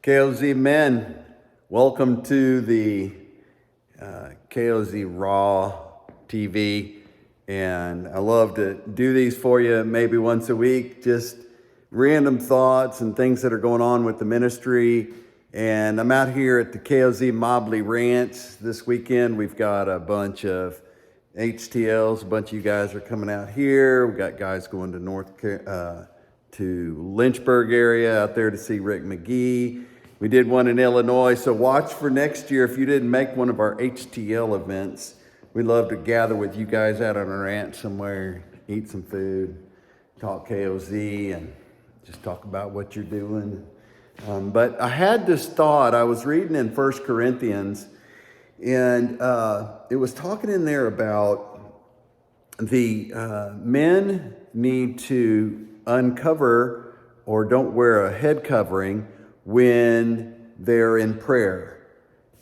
KOZ men, welcome to the KOZ Raw TV. And I love to do these for you maybe once a week, just random thoughts and things that are going on with the ministry. And I'm out here at the KOZ Mobley Ranch this weekend. We've got a bunch of HTLs, a bunch of you guys are coming out here. We've got guys going to Lynchburg area out there to see Rick McGee. We did one in Illinois, so watch for next year if you didn't make one of our HTL events. We'd love to gather with you guys out on a ranch somewhere, eat some food, talk KOZ, and just talk about what you're doing. But I had this thought. I was reading in 1 Corinthians, and it was talking in there about the men need to uncover or don't wear a head covering when they're in prayer,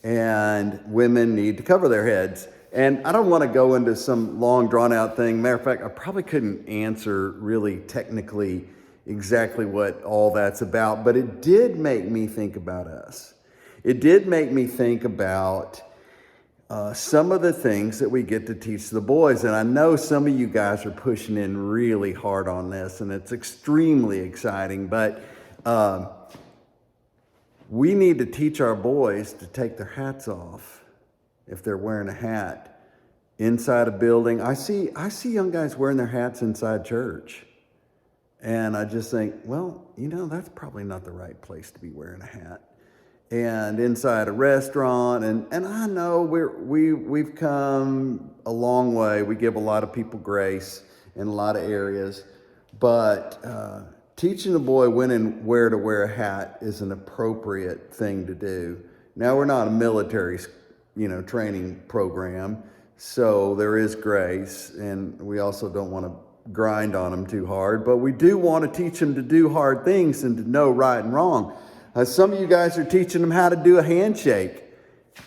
and women need to cover their heads. And I don't want to go into some long drawn out thing. Matter of fact, I probably couldn't answer really technically exactly what all that's about, but it did make me think about us. It did make me think about some of the things that we get to teach the boys. And I know some of you guys are pushing in really hard on this, and it's extremely exciting, but we need to teach our boys to take their hats off if they're wearing a hat inside a building. I see young guys wearing their hats inside church. And I just think, well, that's probably not the right place to be wearing a hat. And inside a restaurant, and I know we've come a long way. We give a lot of people grace in a lot of areas, but teaching a boy when and where to wear a hat is an appropriate thing to do. Now, we're not a military, training program, so there is grace, and we also don't want to grind on them too hard, but we do want to teach them to do hard things and to know right and wrong. Some of you guys are teaching them how to do a handshake,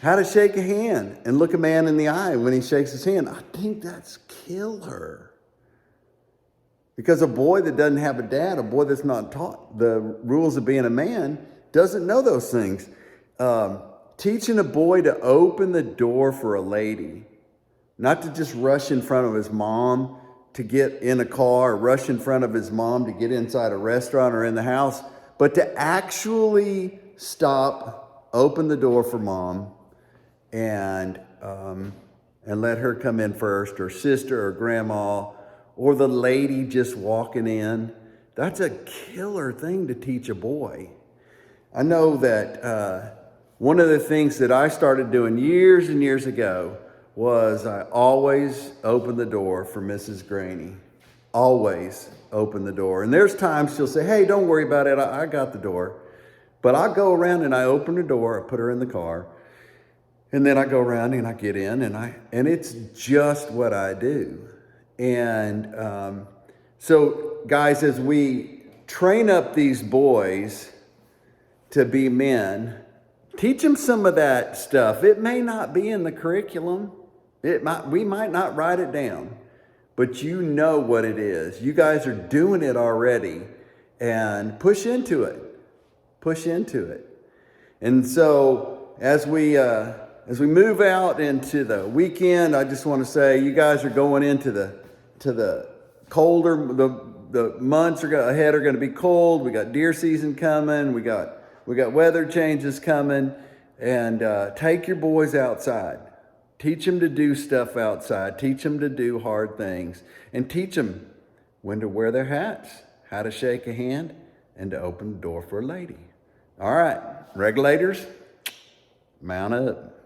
how to shake a hand and look a man in the eye when he shakes his hand. I think that's killer. Because a boy that doesn't have a dad, a boy that's not taught the rules of being a man, doesn't know those things. Teaching a boy to open the door for a lady, not to just rush in front of his mom to get in a car, or rush in front of his mom to get inside a restaurant or in the house, but to actually stop, open the door for mom, and let her come in first, or sister or grandma, or the lady just walking in. That's a killer thing to teach a boy. I know that one of the things that I started doing years and years ago was I always open the door for Mrs. Graney. Always open the door. And there's times she'll say, hey, don't worry about it, I got the door. But I go around and I open the door, I put her in the car, and then I go around and I get in, and it's just what I do. And so guys, as we train up these boys to be men, teach them some of that stuff. It may not be in the curriculum. We might not write it down, but you know what it is. You guys are doing it already, and push into it. Push into it. And so as we move out into the weekend, I just want to say you guys are going into the colder, the months ahead are going to be cold. We got deer season coming. We got weather changes coming, and take your boys outside. Teach them to do stuff outside. Teach them to do hard things, and teach them when to wear their hats, how to shake a hand, and to open the door for a lady. All right, regulators, mount up.